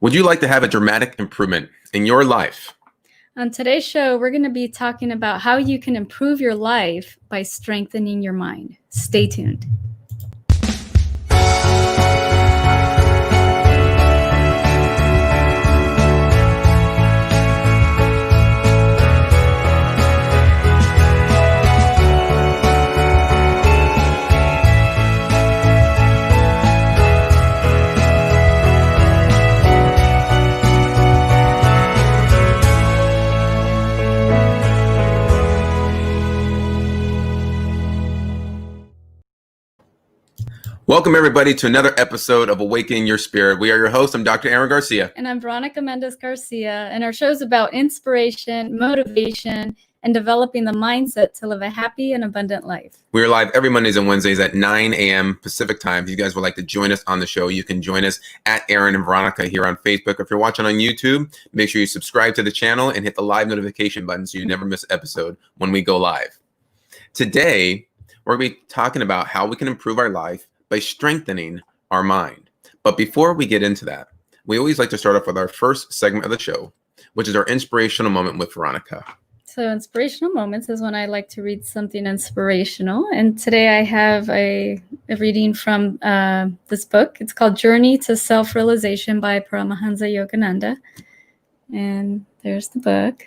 Would you like to have a dramatic improvement in your life? On today's show, we're going to be talking about how you can improve your life by strengthening your mind. Stay tuned. Welcome, everybody, to another episode of Awaken Your Spirit. We are your hosts. I'm Dr. Aaron Garcia. And I'm Veronica Mendez Garcia. And our show is about inspiration, motivation, and developing the mindset to live a happy and abundant life. We're live every Mondays and Wednesdays at 9 a.m. Pacific time. If you guys would like to join us on the show, you can join us at Aaron and Veronica here on Facebook. If you're watching on YouTube, make sure you subscribe to the channel and hit the live notification button so you never miss an episode when we go live. Today, we're going to be talking about how we can improve our life by strengthening our mind. But before we get into that, we always like to start off with our first segment of the show, which is our inspirational moment with Veronica. So inspirational moments is when I like to read something inspirational. And today I have a reading from this book. It's called Journey to Self-Realization by Paramahansa Yogananda. And there's the book.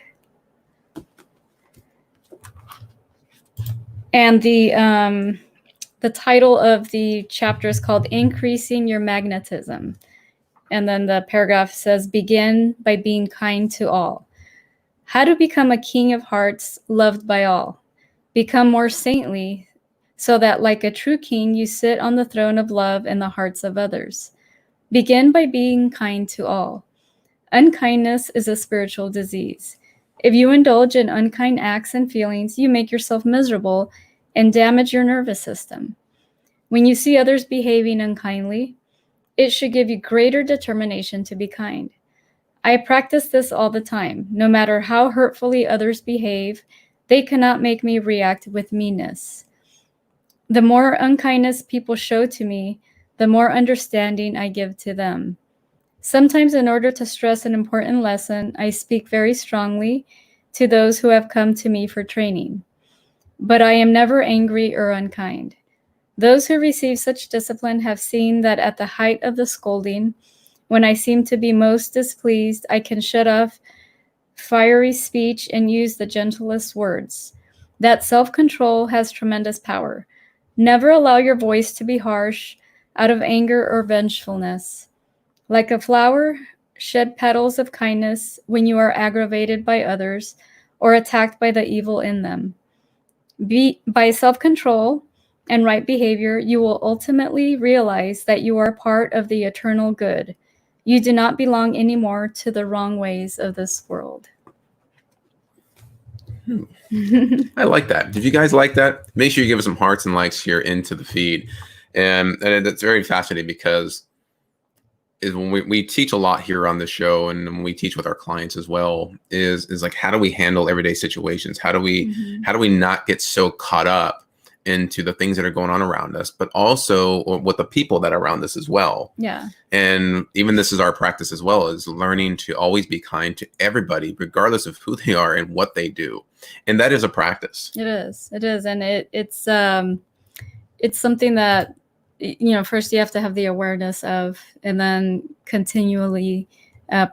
And the title of the chapter is called Increasing Your Magnetism. And then the paragraph says, begin by being kind to all. How to become a king of hearts, loved by all. Become more saintly, so that like a true king, you sit on the throne of love in the hearts of others. Begin by being kind to all. Unkindness is a spiritual disease. If you indulge in unkind acts and feelings, you make yourself miserable and damage your nervous system. When you see others behaving unkindly, it should give you greater determination to be kind. I practice this all the time. No matter how hurtfully others behave, they cannot make me react with meanness. The more unkindness people show to me, the more understanding I give to them. Sometimes, in order to stress an important lesson, I speak very strongly to those who have come to me for training. But I am never angry or unkind. Those who receive such discipline have seen that at the height of the scolding, when I seem to be most displeased, I can shut off fiery speech and use the gentlest words. That self-control has tremendous power. Never allow your voice to be harsh out of anger or vengefulness. Like a flower, shed petals of kindness when you are aggravated by others or attacked by the evil in them. By self-control and right behavior, you will ultimately realize that you are part of the eternal good. You do not belong anymore to the wrong ways of this world. I like that. If you guys like that, make sure you give us some hearts and likes here into the feed. And it's very fascinating because when we teach a lot here on the show, and when we teach with our clients as well, is like, how do we handle everyday situations? How do we not get so caught up into the things that are going on around us, but also with the people that are around us as well. Yeah. And even this is our practice as well, is learning to always be kind to everybody, regardless of who they are and what they do. And that is a practice. It is. And it's something that, first you have to have the awareness of, and then continually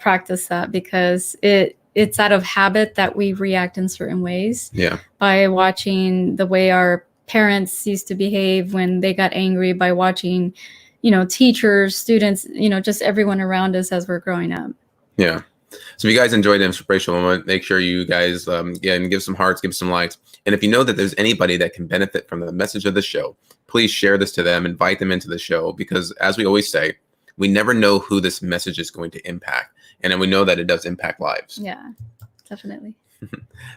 practice that, because it's out of habit that we react in certain ways. Yeah. By watching the way our parents used to behave when they got angry, by watching, teachers, students, just everyone around us as we're growing up. Yeah. So if you guys enjoyed the inspirational moment, make sure you guys give some hearts, give some likes. And if you know that there's anybody that can benefit from the message of the show, please share this to them, invite them into the show, because as we always say, we never know who this message is going to impact. And then we know that it does impact lives. Yeah, definitely.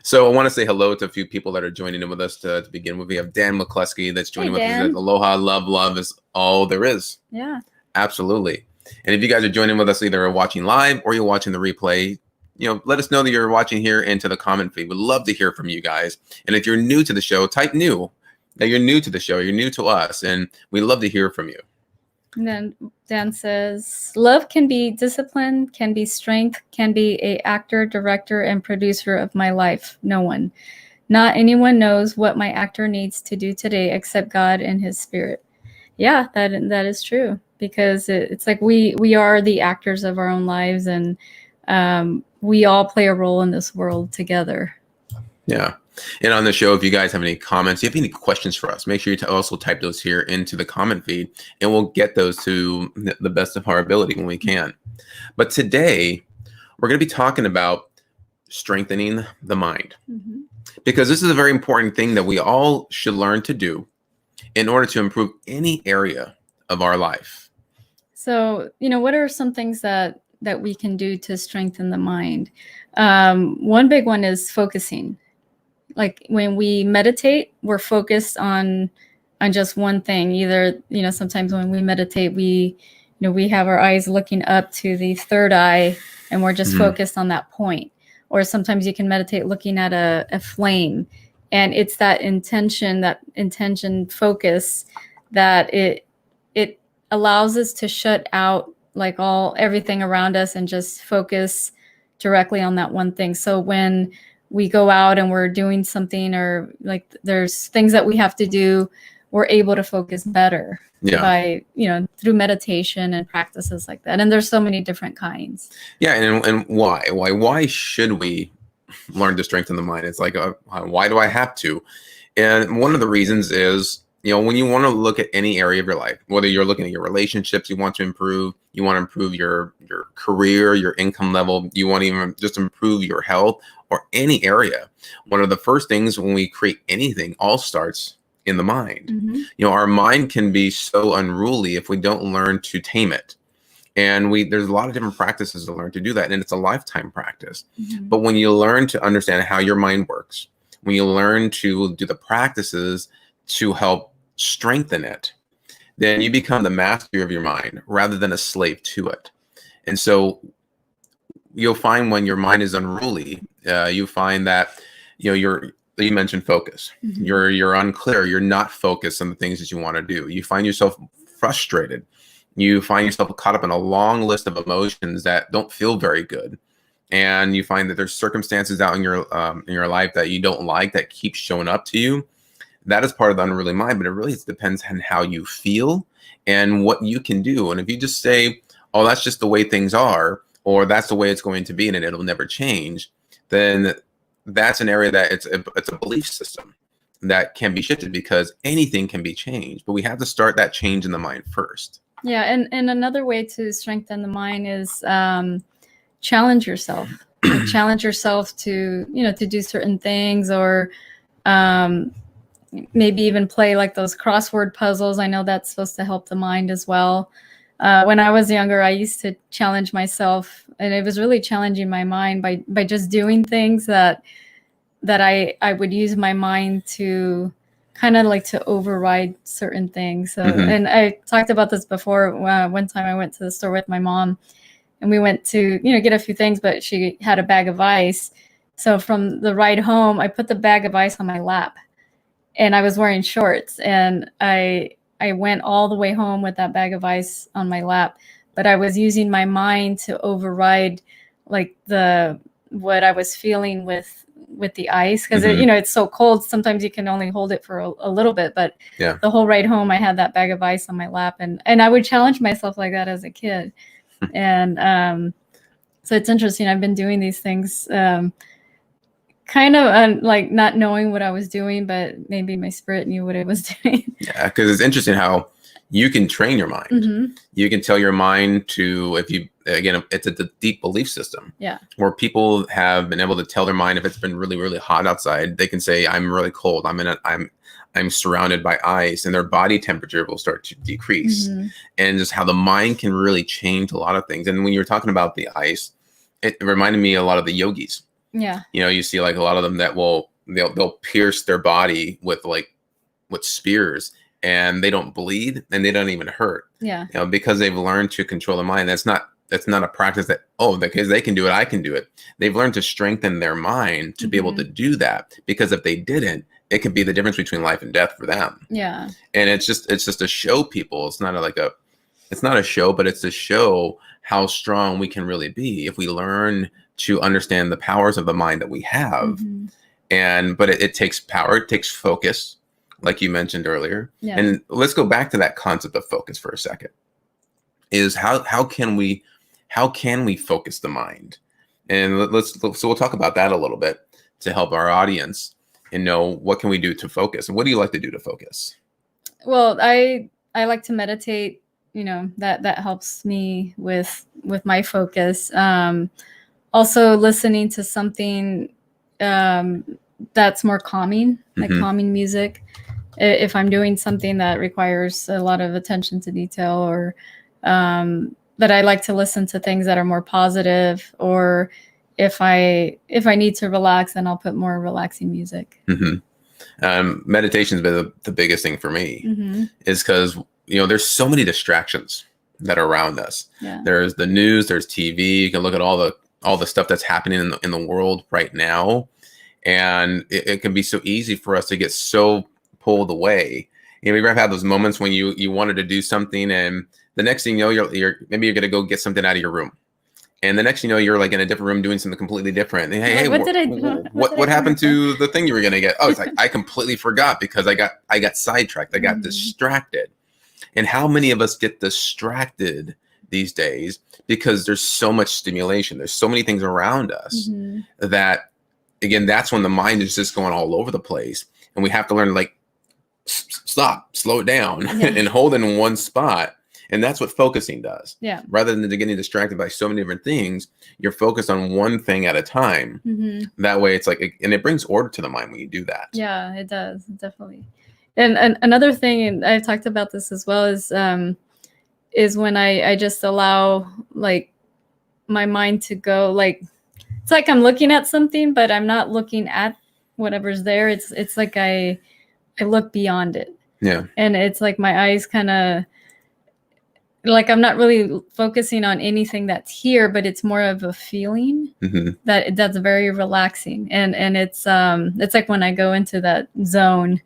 So I want to say hello to a few people that are joining in with us to begin with. We have Dan McCluskey that's joining with us. Aloha, love is all there is. Yeah. Absolutely. And if you guys are joining with us, either watching live or you're watching the replay, let us know that you're watching here into the comment feed. We'd love to hear from you guys. And if you're new to the show, type new. That you're new to the show, you're new to us, and we love to hear from you. And then Dan says, love can be discipline, can be strength, can be a actor, director, and producer of my life. No one. Not anyone knows what my actor needs to do today except God and his spirit. Yeah, that is true, because it's like we are the actors of our own lives, and we all play a role in this world together. Yeah. And on the show, if you guys have any comments, if you have any questions for us, make sure you also type those here into the comment feed, and we'll get those to the best of our ability when we can. But today, we're going to be talking about strengthening the mind, because this is a very important thing that we all should learn to do in order to improve any area of our life. So, what are some things that we can do to strengthen the mind? One big one is focusing. Like when we meditate, we're focused on just one thing. Either, sometimes when we meditate, we have our eyes looking up to the third eye, and we're just focused on that point. Or sometimes you can meditate looking at a flame, and it's that intention focus that it allows us to shut out like everything around us and just focus directly on that one thing. So when we go out and we're doing something, or like there's things that we have to do, we're able to focus better by, through meditation and practices like that. And there's so many different kinds. Yeah. And why should we learn to strengthen the mind? It's like, why do I have to? And one of the reasons is, when you want to look at any area of your life, whether you're looking at your relationships, you want to improve your career, your income level, you want to even just improve your health or any area. One of the first things when we create anything all starts in the mind. Our mind can be so unruly if we don't learn to tame it. And there's a lot of different practices to learn to do that. And it's a lifetime practice. But when you learn to understand how your mind works, when you learn to do the practices to help strengthen it, then you become the master of your mind rather than a slave to it. And so you'll find when your mind is unruly, you find that, you mentioned focus. You're unclear. You're not focused on the things that you want to do. You find yourself frustrated. You find yourself caught up in a long list of emotions that don't feel very good. And you find that there's circumstances out in your life that you don't like that keep showing up to you. That is part of the unruly mind, but it really depends on how you feel and what you can do. And if you just say, oh, that's just the way things are, or that's the way it's going to be, and it'll never change, then that's an area that it's a belief system that can be shifted, because anything can be changed. But we have to start that change in the mind first. Yeah. And another way to strengthen the mind is challenge yourself. Challenge yourself to, to do certain things, or maybe even play like those crossword puzzles. I know that's supposed to help the mind as well. When I was younger, I used to challenge myself, and it was really challenging my mind by just doing things that I would use my mind to kind of like to override certain things. So, and I talked about this before. One time I went to the store with my mom, and we went to, get a few things, but she had a bag of ice. So from the ride home, I put the bag of ice on my lap, and I was wearing shorts, and I went all the way home with that bag of ice on my lap, but I was using my mind to override like what I was feeling with the ice. Cause it's so cold. Sometimes you can only hold it for a little bit, but the whole ride home, I had that bag of ice on my lap, and I would challenge myself like that as a kid. And, so it's interesting. I've been doing these things, kind of like not knowing what I was doing, but maybe my spirit knew what it was doing. Yeah, because it's interesting how you can train your mind. You can tell your mind to, it's a deep belief system. Yeah. Where people have been able to tell their mind, if it's been really, really hot outside, they can say, I'm really cold. I'm surrounded by ice, and their body temperature will start to decrease. And just how the mind can really change a lot of things. And when you were talking about the ice, it reminded me a lot of the yogis. Yeah. You see like a lot of them that they'll pierce their body with spears, and they don't bleed and they don't even hurt. Yeah. Because they've learned to control the mind. That's not a practice that, because they can do it, I can do it. They've learned to strengthen their mind to be able to do that, because if they didn't, it could be the difference between life and death for them. Yeah. And it's just to show people, it's not it's not a show, but it's to show how strong we can really be if we learn to understand the powers of the mind that we have. But it takes power, it takes focus, like you mentioned earlier. Yeah. And let's go back to that concept of focus for a second. Is how can we focus the mind? And so we'll talk about that a little bit to help our audience and know what can we do to focus. And what do you like to do to focus? Well, I like to meditate. That helps me with my focus. Also listening to something that's more calming, like calming music. If I'm doing something that requires a lot of attention to detail, or that I like to listen to things that are more positive, or if I need to relax, then I'll put more relaxing music. Meditation's been the biggest thing for me, is because there's so many distractions that are around us. Yeah. There's the news, there's TV. You can look at all the stuff that's happening in the world right now, and it can be so easy for us to get so pulled away. We've had those moments when you wanted to do something, and the next thing you know, you're gonna go get something out of your room, and the next thing you know, you're like in a different room doing something completely different. And, hey, what did I do? What happened to the thing you were gonna get? Oh, it's like I completely forgot because I got sidetracked. I got distracted. And how many of us get distracted these days because there's so much stimulation, there's so many things around us that, again, that's when the mind is just going all over the place, and we have to learn to stop, slow it down, and hold in one spot. And that's what focusing does. Yeah. Rather than getting distracted by so many different things, you're focused on one thing at a time. That way, it's and it brings order to the mind when you do that. Yeah, it does, definitely. And another thing, and I've talked about this as well, is when I just allow my mind to go. It's like I'm looking at something, but I'm not looking at whatever's there. It's like I look beyond it. Yeah. And it's like my eyes kind of, I'm not really focusing on anything that's here, but it's more of a feeling that's very relaxing. And it's like when I go into that zone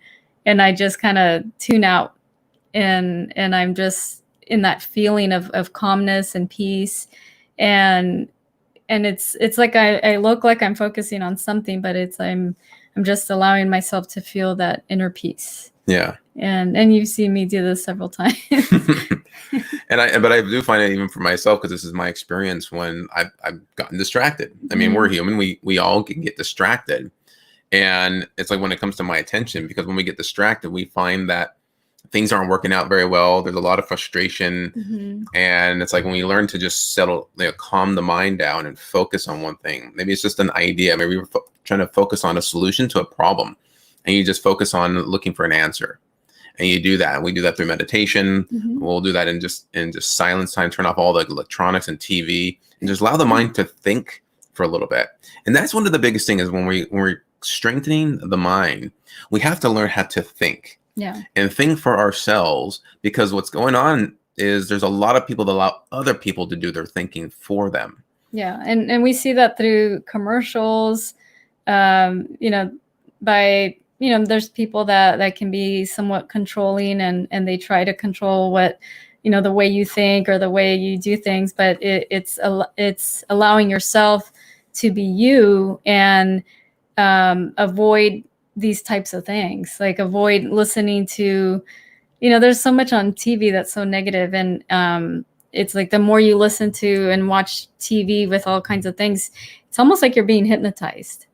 and I just kind of tune out, and I'm just in that feeling of calmness and peace. And it's like I look like I'm focusing on something, but I'm just allowing myself to feel that inner peace. Yeah. And you've seen me do this several times. But I do find it even for myself, because this is my experience when I've gotten distracted. I mean, we're human. We all can get distracted. And it's like when it comes to my attention, because when we get distracted, we find that things aren't working out very well. There's a lot of frustration. And it's like when we learn to just settle, calm the mind down and focus on one thing. Maybe it's just an idea. Maybe we're trying to focus on a solution to a problem, and you just focus on looking for an answer. And you do that. And we do that through meditation. We'll do that in just silence time, turn off all the electronics and TV, and just allow the mind to think for a little bit. And that's one of the biggest things, is when we're strengthening the mind, we have to learn how to think. Yeah. And think for ourselves, because what's going on is there's a lot of people that allow other people to do their thinking for them. Yeah. And we see that through commercials, there's people that can be somewhat controlling, and they try to control what, the way you think or the way you do things, but it's allowing yourself to be you, and avoid these types of things. Avoid listening to, there's so much on TV that's so negative, and it's like the more you listen to and watch TV with all kinds of things, it's almost like you're being hypnotized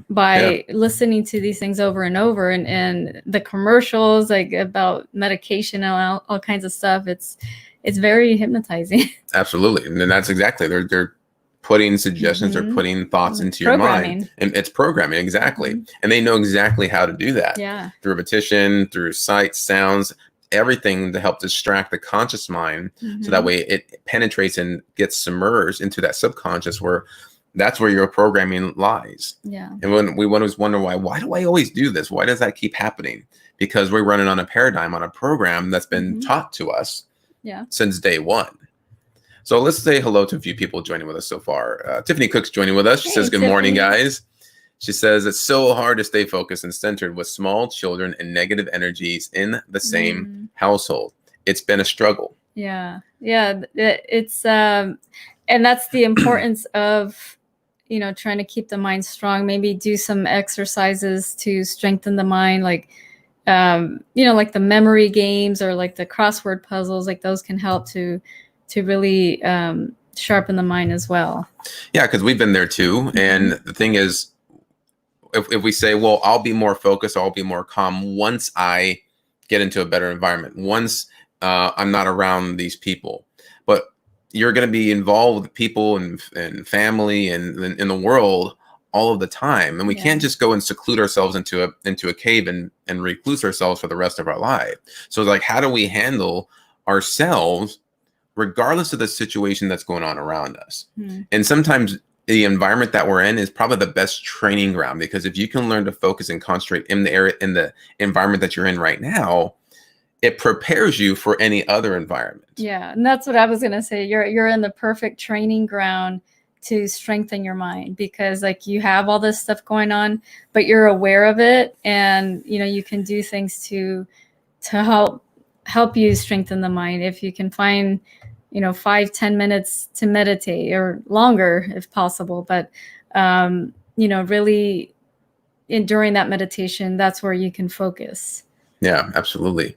by listening to these things over and over, and the commercials about medication and all kinds of stuff. It's very hypnotizing. Absolutely. And that's exactly, they're putting suggestions, they're putting thoughts into your mind, and it's programming. Exactly. And they know exactly how to do that. Yeah. Through repetition, through sights, sounds, everything to help distract the conscious mind. So that way it penetrates and gets submerged into that subconscious, where that's where your programming lies. Yeah. And when we always wonder why do I always do this? Why does that keep happening? Because we're running on a paradigm, on a program that's been taught to us since day one. So let's say hello to a few people joining with us so far. Tiffany Cook's joining with us. She says, good morning, guys. She says, it's so hard to stay focused and centered with small children and negative energies in the same household. It's been a struggle. Yeah. Yeah. It's and that's the importance of, you know, trying to keep the mind strong. Maybe do some exercises to strengthen the mind, like you know, like the memory games or like the crossword puzzles, like those can help to really sharpen the mind as well. Yeah, because we've been there too. And the thing is, if we say, well, I'll be more focused, I'll be more calm once I get into a better environment, once I'm not around these people. But you're going to be involved with people and family and in the world all of the time. And we can't just go and seclude ourselves into a cave and recluse ourselves for the rest of our life. So like, how do we handle ourselves regardless of the situation that's going on around us? And sometimes the environment that we're in is probably the best training ground, because if you can learn to focus and concentrate in the area, in the environment that you're in right now, it prepares you for any other environment. Yeah, and that's what I was going to say. You're in the perfect training ground to strengthen your mind, because like you have all this stuff going on, but you're aware of it, and you know, you can do things to help you strengthen the mind. If you can find, you know, 5-10 minutes to meditate, or longer if possible, but you know, really during that meditation, that's where you can focus. Yeah, absolutely.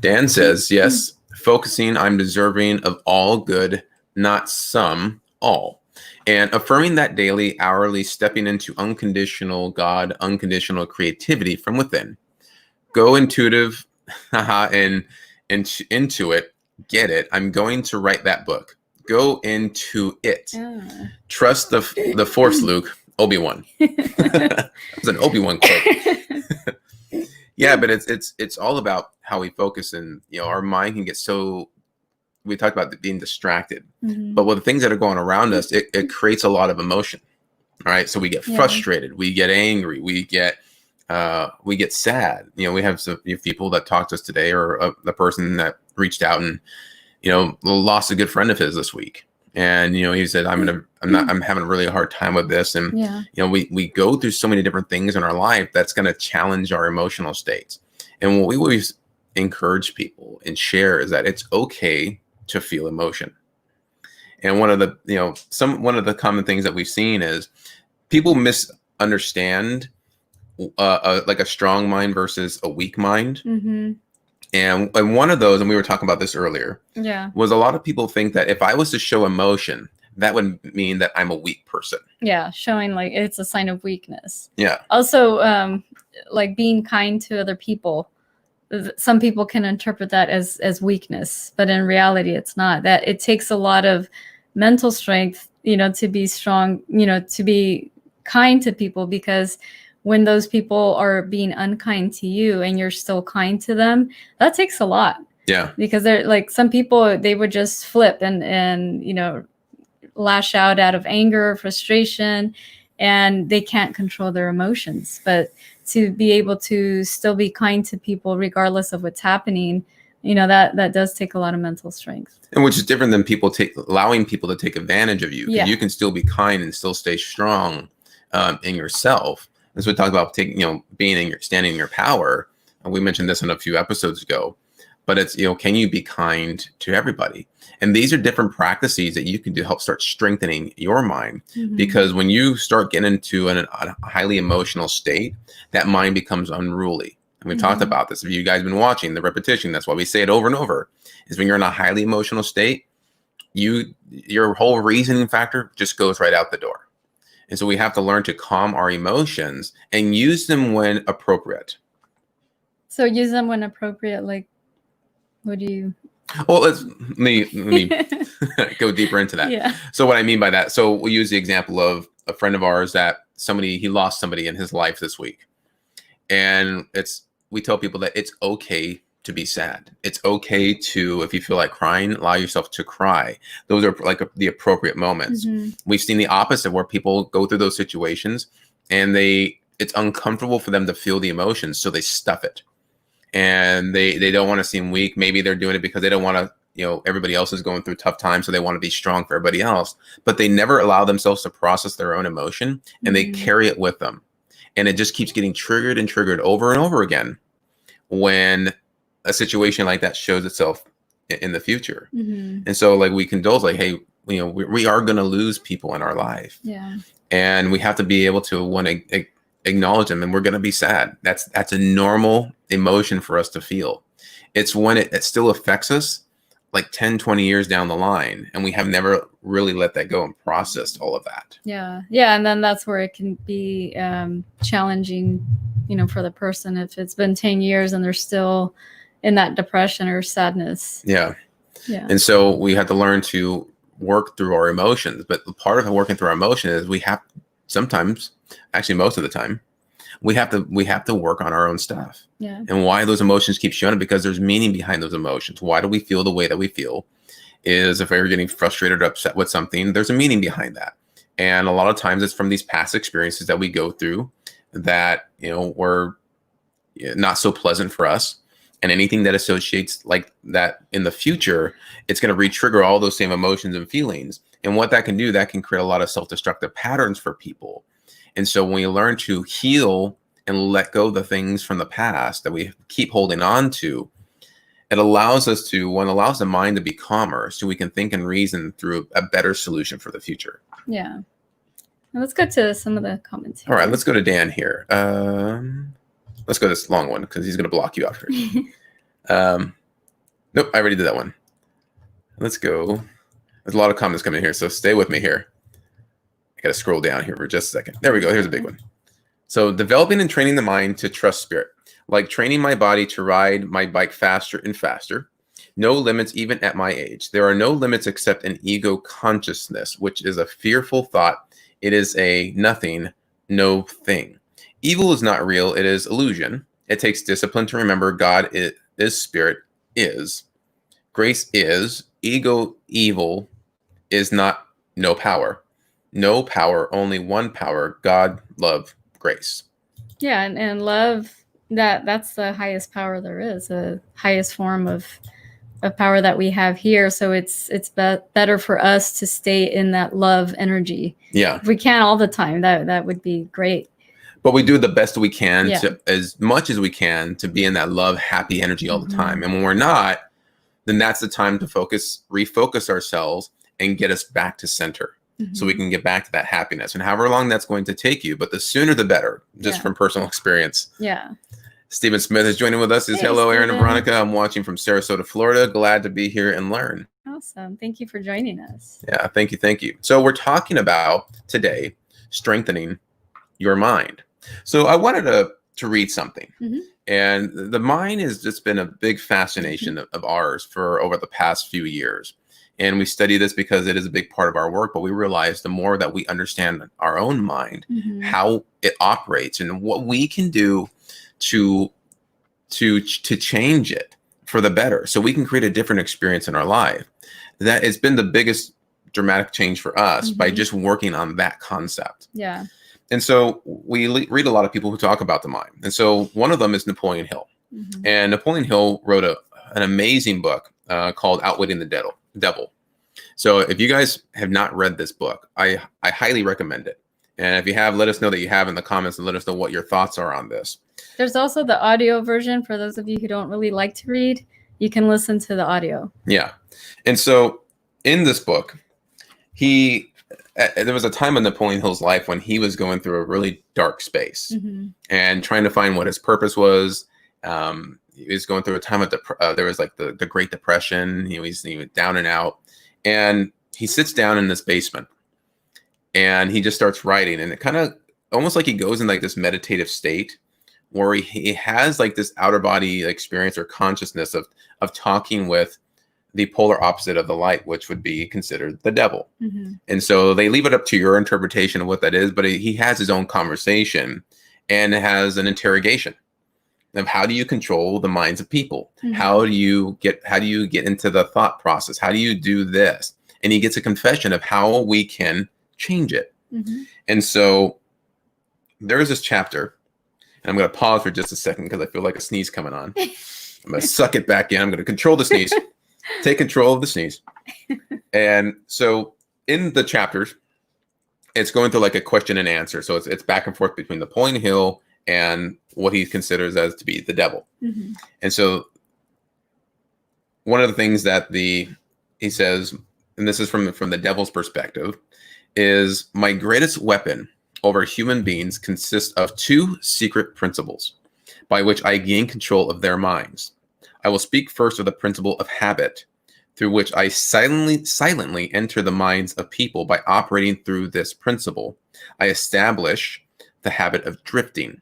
Dan says, yes, focusing, I'm deserving of all good, not some, all. And affirming that daily, hourly, stepping into unconditional God, unconditional creativity from within. Go intuitive and into it. Get it. I'm going to write that book. Go into it. Trust the Force, Luke. Obi-Wan. It was an Obi-Wan quote. Yeah, but it's all about how we focus, and you know, our mind can get so. We talked about being distracted, but with the things that are going around us, it creates a lot of emotion. All right, so we get frustrated, we get angry, we get sad. You know, we have some people that talked to us today, or the person that reached out and, you know, lost a good friend of his this week. And, you know, he said, I'm having a really hard time with this. And, you know, we go through so many different things in our life that's going to challenge our emotional states. And what we always encourage people and share is that it's okay to feel emotion. And one of the, you know, one of the common things that we've seen is people misunderstand like a strong mind versus a weak mind. And one of those, and we were talking about this earlier, was a lot of people think that if I was to show emotion, that would mean that I'm a weak person. Yeah, showing like it's a sign of weakness. Yeah. Also, like being kind to other people. Some people can interpret that as weakness, but in reality, it's not. That it takes a lot of mental strength, you know, to be strong, you know, to be kind to people, because when those people are being unkind to you and you're still kind to them, that takes a lot. Yeah. Because they're like, some people, they would just flip and, you know, lash out of anger or frustration, and they can't control their emotions. But to be able to still be kind to people regardless of what's happening, you know, that does take a lot of mental strength. And which is different than allowing people to take advantage of you. Yeah. You can still be kind and still stay strong in yourself. As we talked about, standing in your power. And we mentioned this in a few episodes ago. But it's, you know, can you be kind to everybody? And these are different practices that you can do to help start strengthening your mind. Because when you start getting into a highly emotional state, that mind becomes unruly. And we talked about this. If you guys have been watching the repetition, that's why we say it over and over, is when you're in a highly emotional state, your whole reasoning factor just goes right out the door. And so we have to learn to calm our emotions and use them when appropriate. So use them when appropriate, like, what do you? Well, let me go deeper into that. Yeah. So what I mean by that, so we'll use the example of a friend of ours that he lost somebody in his life this week. And we tell people that it's okay to be sad. It's okay to, if you feel like crying, allow yourself to cry. Those are like the appropriate moments. We've seen the opposite, where people go through those situations and it's uncomfortable for them to feel the emotions, so they stuff it. And they don't want to seem weak. Maybe they're doing it because they don't want to, you know, everybody else is going through tough times, so they want to be strong for everybody else. But they never allow themselves to process their own emotion, and they carry it with them. And it just keeps getting triggered and triggered over and over again when a situation like that shows itself in the future. Mm-hmm. And so like we condole, like, hey, you know, we are going to lose people in our life. Yeah. And we have to be able to want to acknowledge them, and we're going to be sad. That's a normal emotion for us to feel. It's when it still affects us like 10, 20 years down the line, and we have never really let that go and processed all of that. Yeah. Yeah. And then that's where it can be challenging, you know, for the person if it's been 10 years and they're still in that depression or sadness. Yeah. Yeah. And so we have to learn to work through our emotions. But part of working through our emotion is we have sometimes, actually most of the time, we have to work on our own stuff. Yeah. And why those emotions keep showing up, because there's meaning behind those emotions. Why do we feel the way that we feel? Is if we're getting frustrated or upset with something, there's a meaning behind that. And a lot of times it's from these past experiences that we go through that, you know, were not so pleasant for us. And anything that associates like that in the future, it's going to re-trigger all those same emotions and feelings. And what that can do, that can create a lot of self-destructive patterns for people. And so when we learn to heal and let go of the things from the past that we keep holding on to, it allows us to, allows the mind to be calmer so we can think and reason through a better solution for the future. Yeah. Well, let's go to some of the comments here. All right, let's go to Dan here. Let's go to this long one because he's going to block you out here. Nope, I already did that one. Let's go. There's a lot of comments coming in here, so stay with me here. I got to scroll down here for just a second. There we go. Here's a big one. So developing and training the mind to trust spirit, like training my body to ride my bike faster and faster. No limits even at my age. There are no limits except an ego consciousness, which is a fearful thought. It is a nothing, no thing. Evil is not real. It is illusion. It takes discipline to remember God is spirit, is. Grace is. Ego, evil is not no power. No power, only one power. God, love, grace. Yeah, and love, that's the highest power there is, the highest form of power that we have here. So it's better for us to stay in that love energy. Yeah. If we can all the time, that would be great. But we do the best we can, Yeah. to, as much as we can, to be in that love, happy energy all the time. And when we're not, then that's the time to refocus ourselves and get us back to center. So we can get back to that happiness, and however long that's going to take you, but the sooner the better, just from personal experience. Yeah. Stephen Smith is joining with us. Hey, hello, Aaron and Veronica. I'm watching from Sarasota, Florida. Glad to be here and learn. Awesome. Thank you for joining us. Yeah, thank you. Thank you. So we're talking about today strengthening your mind. So I wanted to read something. And the mind has just been a big fascination of ours for over the past few years. And we study this because it is a big part of our work, but we realize the more that we understand our own mind, how it operates and what we can do to change it for the better, so we can create a different experience in our life. That it's been the biggest dramatic change for us by just working on that concept. Yeah. And so we read a lot of people who talk about the mind. And so one of them is Napoleon Hill. And Napoleon Hill wrote an amazing book called Outwitting the Devil. So if you guys have not read this book, I highly recommend it. And if you have, let us know that you have in the comments, and let us know what your thoughts are on this. There's also the audio version for those of you who don't really like to read. You can listen to the audio. Yeah. And so in this book, there was a time in Napoleon Hill's life when he was going through a really dark space and trying to find what his purpose was. He was going through a time of there was like the Great Depression. He was down and out, and he sits down in this basement and he just starts writing, and it kind of almost like he goes in like this meditative state where he has like this outer body experience or consciousness of talking with the polar opposite of the light, which would be considered the devil. And so they leave it up to your interpretation of what that is, but he has his own conversation and has an interrogation of how do you control the minds of people? How do you get into the thought process? How do you do this? And he gets a confession of how we can change it. And so there is this chapter, and I'm going to pause for just a second because I feel like a sneeze coming on. I'm going to suck it back in. I'm going to control the sneeze. Take control of the sneeze. And so in the chapters, it's going through like a question and answer. So it's back and forth between Napoleon Hill and what he considers as to be the devil. And so one of the things that he says, and this is from the devil's perspective, is my greatest weapon over human beings consists of two secret principles by which I gain control of their minds. I will speak first of the principle of habit, through which I silently enter the minds of people. By operating through this principle, I establish the habit of drifting.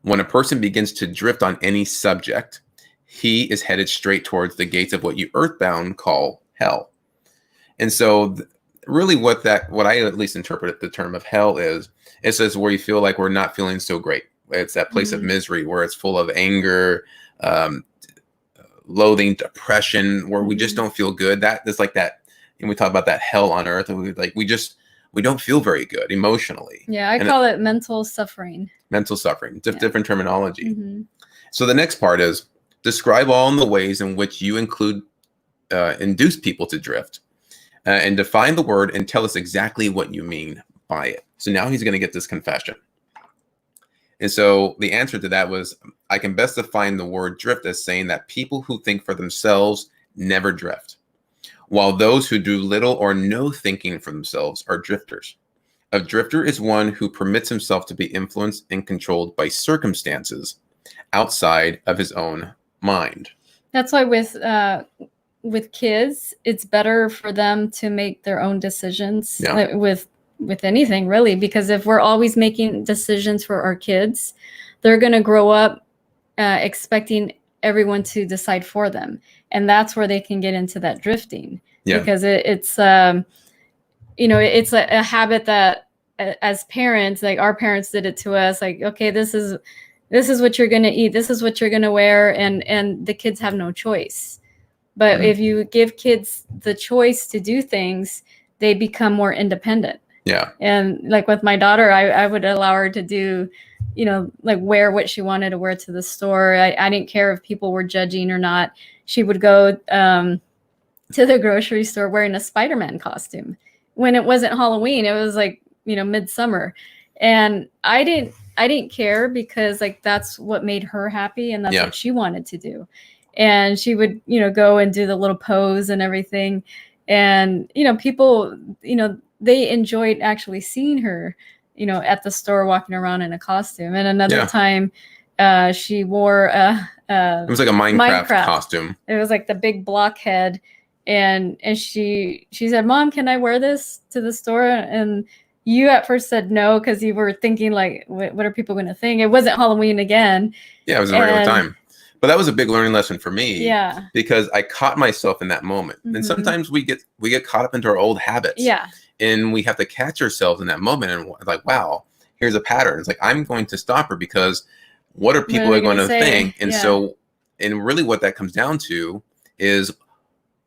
When a person begins to drift on any subject, he is headed straight towards the gates of what you earthbound call hell. And so really what I at least interpret the term of hell is, it says where you feel like we're not feeling so great. It's that place of misery where it's full of anger, loathing, depression, where we just don't feel good. That is like that. And we talk about that hell on earth, and we don't feel very good emotionally. Yeah, I call it mental suffering. Mental suffering, different terminology. So the next part is describe all in the ways in which you induce people to drift, and define the word and tell us exactly what you mean by it. So now he's going to get this confession. And so the answer to that was, I can best define the word drift as saying that people who think for themselves never drift, while those who do little or no thinking for themselves are drifters. A drifter is one who permits himself to be influenced and controlled by circumstances outside of his own mind. That's why with kids, it's better for them to make their own decisions with anything, really, because if we're always making decisions for our kids, they're going to grow up expecting everyone to decide for them. And that's where they can get into that drifting, because it's it's a habit that as parents, like our parents did it to us, like, okay, this is what you're going to eat. This is what you're going to wear. And the kids have no choice. But if you give kids the choice to do things, they become more independent. Yeah. And like with my daughter, I would allow her to do, like wear what she wanted to wear to the store. I didn't care if people were judging or not. She would go to the grocery store wearing a Spider-Man costume. When it wasn't Halloween, it was like, midsummer. And I didn't care, because like that's what made her happy, and that's what she wanted to do. And she would, go and do the little pose and everything. And, people, they enjoyed actually seeing her, at the store walking around in a costume. And another time she wore it was like a Minecraft costume. It was like the big blockhead. And she said, "Mom, can I wear this to the store?" And you at first said no, because you were thinking like, what are people going to think? It wasn't Halloween again. Yeah, it was a regular time. But that was a big learning lesson for me. Yeah. Because I caught myself in that moment. And sometimes we get caught up into our old habits. Yeah. And we have to catch ourselves in that moment and like, wow, here's a pattern. It's like, I'm going to stop her, because what are people going to think? And so, and really what that comes down to is,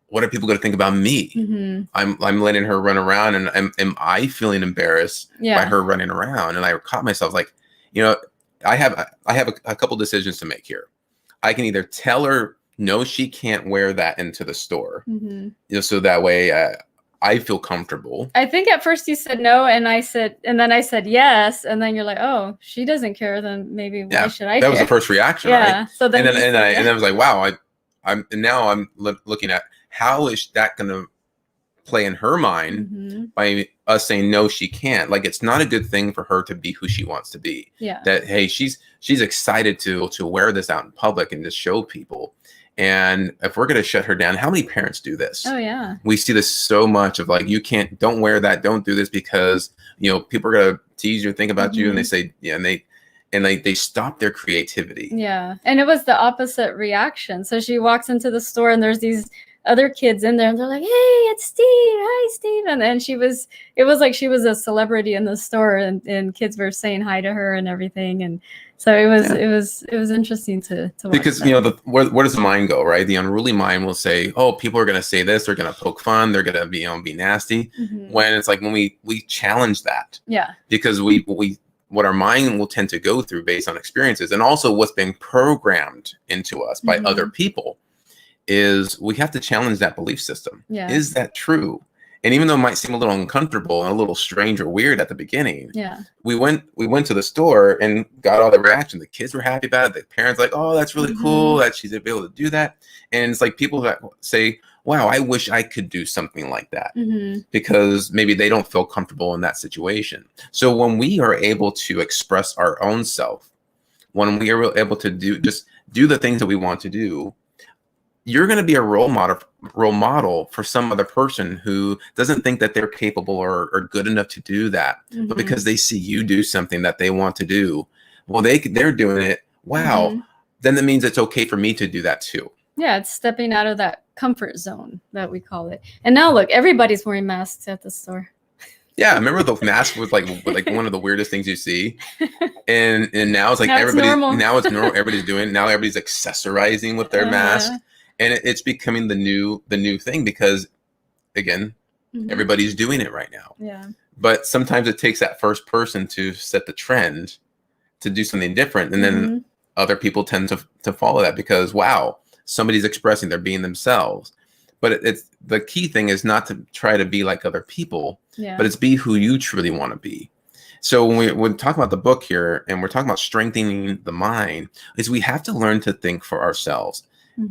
what are people going to think about me? I'm letting her run around, and am I feeling embarrassed by her running around? And I caught myself like, I have a couple decisions to make here. I can either tell her, no, she can't wear that into the store, so that way I feel comfortable. I think at first you said no, and then I said yes, and then you're like, oh, she doesn't care, then maybe why should I care? That was the first reaction, right? So then and I was like, wow, I'm looking at how is that going to play in her mind by us saying no, she can't. Like, it's not a good thing for her to be who she wants to be. Yeah. That, hey, she's excited to wear this out in public and just show people. And if we're going to shut her down, how many parents do this? Oh yeah. We see this so much of like, don't wear that, don't do this, because people are going to tease you, think about you, and they say, and they stop their creativity. Yeah. And it was the opposite reaction. So she walks into the store, and there's these other kids in there, and they're like, "Hey, it's Steve. Hi, Steve." And then it was like she was a celebrity in the store, and kids were saying hi to her and everything. And so it was interesting to watch. Because where does the mind go, right? The unruly mind will say, "Oh, people are going to say this. They're going to poke fun. They're going to be nasty." When it's like, when we challenge that, because what our mind will tend to go through based on experiences, and also what's been programmed into us by other people, is we have to challenge that belief system. Is that true? And even though it might seem a little uncomfortable and a little strange or weird at the beginning, Yeah. we went to the store and got all the reaction. The kids were happy about it. The parents like, oh, that's really cool that she's able to do that. And it's like people that say, wow, I wish I could do something like that, because maybe they don't feel comfortable in that situation. So when we are able to express our own self, when we are able to do the things that we want to do, you're going to be a role model for some other person who doesn't think that they're capable or good enough to do that. But because they see you do something that they want to do, well, they're doing it. Wow. Then that means it's okay for me to do that too. Yeah, it's stepping out of that comfort zone that we call it. And now look, everybody's wearing masks at the store. Yeah, I remember the mask was like one of the weirdest things you see, and now it's like now it's normal. Everybody's doing it. Now everybody's accessorizing with their mask, and it's becoming the new thing because, again, everybody's doing it right now. Yeah. But sometimes it takes that first person to set the trend, to do something different, and then other people tend to follow that because, wow, somebody's expressing, they're being themselves. But it's the key thing is not to try to be like other people, but it's be who you truly want to be. So when we're talking about the book here and we're talking about strengthening the mind, is we have to learn to think for ourselves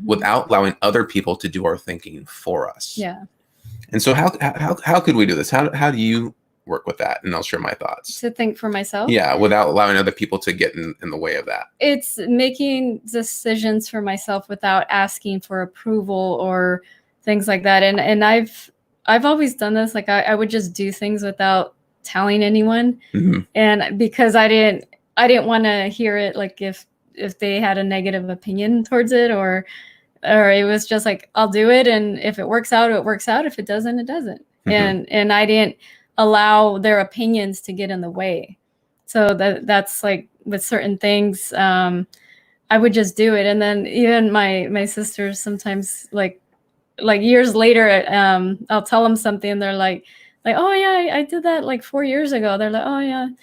without allowing other people to do our thinking for us. Yeah. And so how could we do this? How do you work with that? And I'll share my thoughts. To think for myself? Yeah, without allowing other people to get in the way of that. It's making decisions for myself without asking for approval or things like that. And I've always done this. Like I would just do things without telling anyone. And because I didn't want to hear it, like if they had a negative opinion towards it, or it was just like, I'll do it. And if it works out, it works out. If it doesn't, it doesn't. And I didn't allow their opinions to get in the way. So that's like with certain things, I would just do it. And then even my sisters sometimes like years later, I'll tell them something and they're like, oh yeah, I did that like 4 years ago. They're like, oh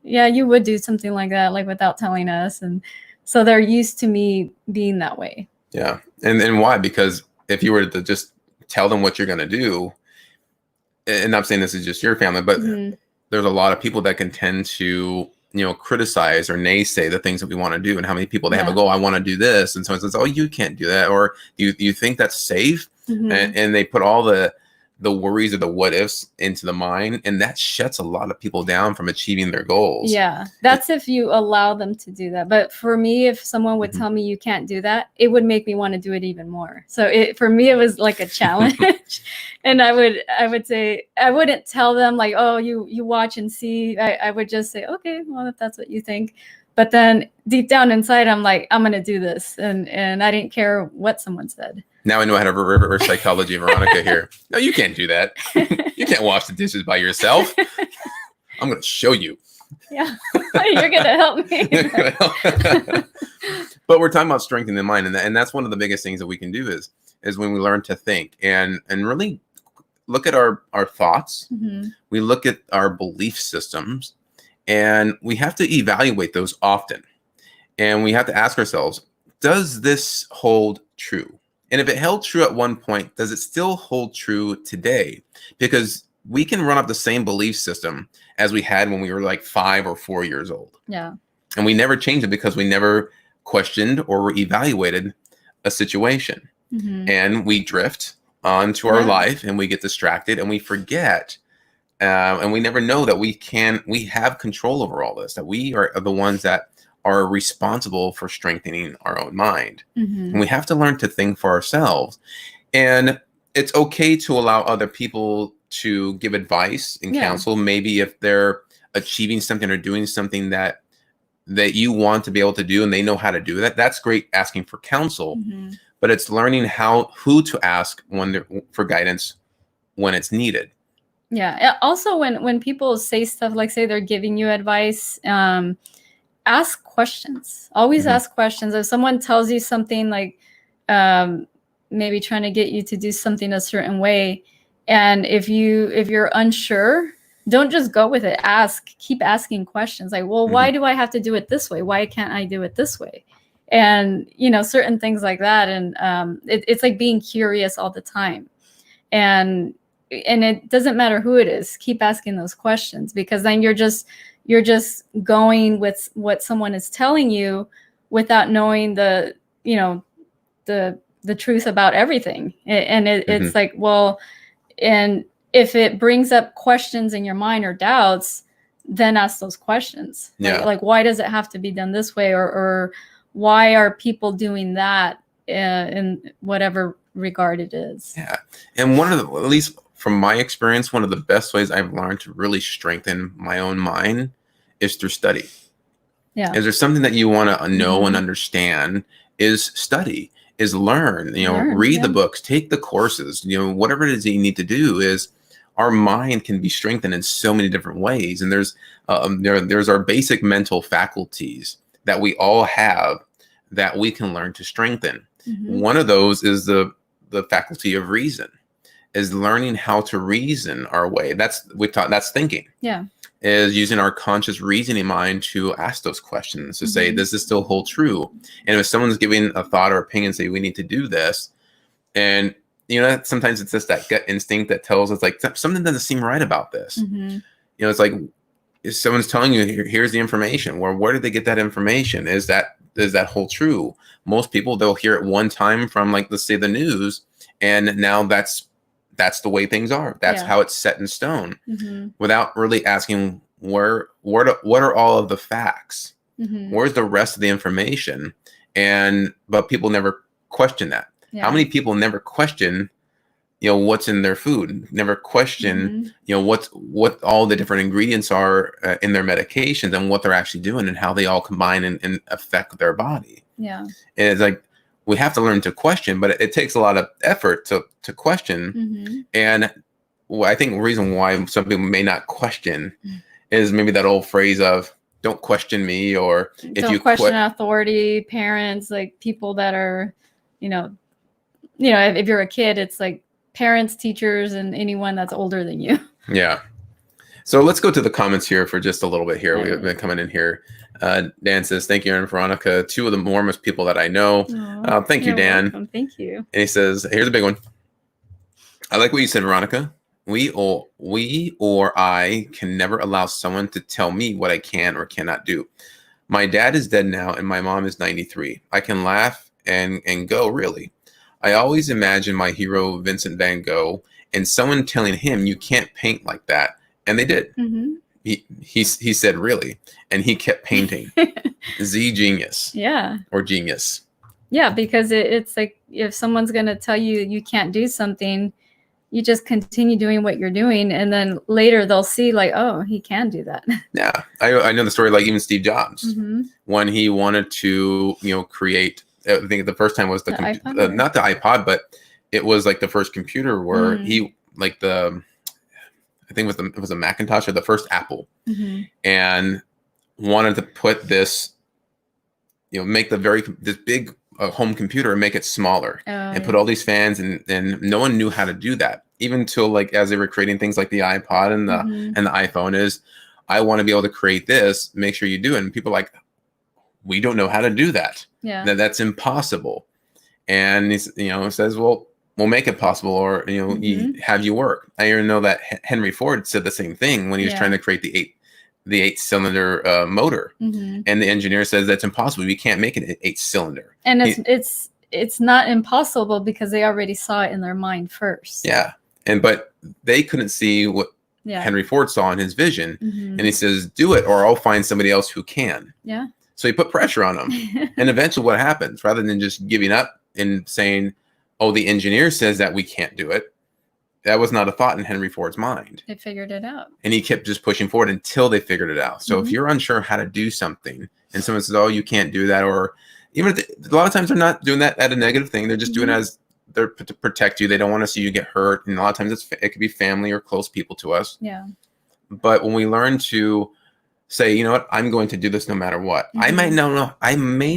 yeah, you would do something like that, like without telling us. And so they're used to me being that way. Yeah. And why? Because if you were to just tell them what you're going to do, and I'm saying this is just your family, but there's a lot of people that can tend to, criticize or naysay the things that we want to do, and how many people they have a goal. I want to do this. And someone says, oh, you can't do that. Or you think that's safe. And they put all the worries or the what ifs into the mind, and that shuts a lot of people down from achieving their goals. Yeah, that's if you allow them to do that. But for me, if someone would tell me you can't do that, it would make me want to do it even more. So for me, it was like a challenge. And I would say, I wouldn't tell them like, oh, you watch and see. I would just say, okay, well, if that's what you think. But then deep down inside, I'm like, I'm going to do this. And I didn't care what someone said. Now I know how to reverse psychology, Veronica here. No, you can't do that. You can't wash the dishes by yourself. I'm going to show you. Yeah, you're going to help me. But we're talking about strengthening the mind. And that's one of the biggest things that we can do is when we learn to think and really look at our thoughts. We look at our belief systems, and we have to evaluate those often. And we have to ask ourselves, does this hold true? And if it held true at one point, does it still hold true today? Because we can run up the same belief system as we had when we were like 5 or 4 years old. Yeah. And we never changed it because we never questioned or evaluated a situation. And we drift onto our life, and we get distracted, and we forget. And we never know that we have control over all this, that we are the ones that are responsible for strengthening our own mind. And we have to learn to think for ourselves. And it's okay to allow other people to give advice and counsel. Maybe if they're achieving something or doing something that you want to be able to do, and they know how to do that, that's great, asking for counsel. But it's learning who to ask for guidance when it's needed. Yeah. Also, when people say stuff like, say they're giving you advice, ask questions. Always ask questions. If someone tells you something like maybe trying to get you to do something a certain way, and if you're unsure, don't just go with it. Keep asking questions. Like, well, why do I have to do it this way? Why can't I do it this way? And certain things like that. And it's like being curious all the time. And and it doesn't matter who it is, keep asking those questions, because then you're just going with what someone is telling you without knowing the, you know, the truth about everything. And it's like, well, and if it brings up questions in your mind or doubts, then ask those questions. Yeah. Like why does it have to be done this way, or why are people doing that in whatever regard it is? Yeah. And one of the, at least from my experience, one of the best ways I've learned to really strengthen my own mind is through study. Yeah. Is there something that you want to know and understand, is study, is learn, you know, read the books, take the courses, you know, whatever it is that you need to do. Is our mind can be strengthened in so many different ways. And there's our basic mental faculties that we all have that we can learn to strengthen. One of those is the faculty of reason, is learning how to reason our way. That's thinking. Yeah. Is using our conscious reasoning mind to ask those questions, to say, does this still hold true? And if someone's giving a thought or opinion, say, we need to do this. And, you know, sometimes it's just that gut instinct that tells us like something doesn't seem right about this. You know, it's like, if someone's telling you, here's the information, where did they get that information? Does that hold true? Most people, they'll hear it one time from, like, let's say the news, and now that's the way things are. That's how it's set in stone, without really asking what are all of the facts? Where's the rest of the information? But people never question that. How many people never question, you know, what's in their food? Never question, you know, what all the different ingredients are in their medications, and what they're actually doing, and how they all combine and affect their body. Yeah, and it's like, we have to learn to question, but it takes a lot of effort to question. And I think the reason why some people may not question is maybe that old phrase of, don't question me, or if you question authority, parents, like people that are, you know, if you're a kid, it's like parents, teachers, and anyone that's older than you. Yeah. So let's go to the comments here for just a little bit here. We've been coming in here. Dan says, thank you, Aaron and Veronica, two of the warmest people that I know. Thank you, Dan. Welcome. Thank you. And he says, here's a big one. I like what you said, Veronica. We or I can never allow someone to tell me what I can or cannot do. My dad is dead now, and my mom is 93. I can laugh and go, really. I always imagine my hero, Vincent van Gogh, and someone telling him, you can't paint like that. And they did. He said, really? And he kept painting. Z genius. Yeah. Or genius. Yeah, because it's like, if someone's going to tell you you can't do something, you just continue doing what you're doing, and then later they'll see, like, oh, he can do that. Yeah. I know the story, like even Steve Jobs, when he wanted to, you know, create, I think the first time was not the iPod, but it was like the first computer where he, like I think it was a Macintosh, or the first Apple, and wanted to put this, you know, make this big home computer and make it smaller, and put all these fans, and no one knew how to do that, even till, like, as they were creating things like the iPod and the iPhone. Is, I want to be able to create this, make sure you do it. And people are like, we don't know how to do that. Yeah, that's impossible. And he's, you know, says, well, we'll make it possible, or, you know, have you work. I even know that Henry Ford said the same thing when he was trying to create the 8-cylinder motor, and the engineer says that's impossible. We can't make it an 8-cylinder. And it's not impossible because they already saw it in their mind first. Yeah, but they couldn't see what Henry Ford saw in his vision, and he says, do it, or I'll find somebody else who can. Yeah. So he put pressure on them, and eventually, what happens? Rather than just giving up and saying, oh, the engineer says that we can't do it, that was not a thought in Henry Ford's mind. They figured it out. And he kept just pushing forward until they figured it out. So if you're unsure how to do something, and someone says, oh, you can't do that, or even a lot of times they're not doing that at a negative thing. They're just doing it as they're to protect you. They don't want to see you get hurt. And a lot of times it could be family or close people to us. Yeah. But when we learn to say, you know what, I'm going to do this no matter what. I may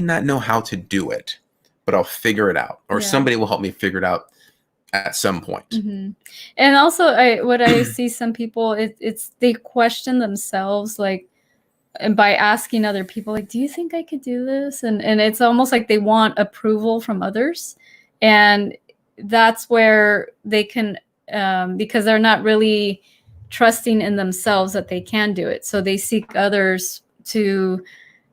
not know how to do it, but I'll figure it out, or somebody will help me figure it out at some point. And also, I see some people, it's they question themselves, like, and by asking other people, like, do you think I could do this? And it's almost like they want approval from others, and that's where they can because they're not really trusting in themselves that they can do it. So they seek others to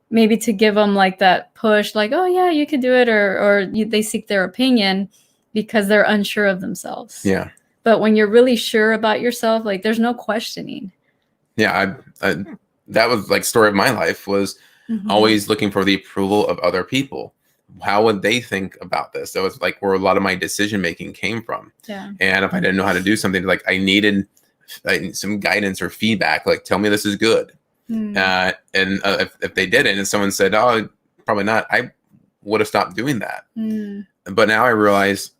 maybe to give them like that push, like, oh yeah, you can do it, or they seek their opinion because they're unsure of themselves. Yeah. But when you're really sure about yourself, like there's no questioning. Yeah. I that was like story of my life was always looking for the approval of other people. How would they think about this? That was like where a lot of my decision making came from. Yeah. And if I didn't know how to do something, like I needed some guidance or feedback, like tell me this is good. And if they didn't, and someone said, oh, probably not, I would have stopped doing that. But now I realize,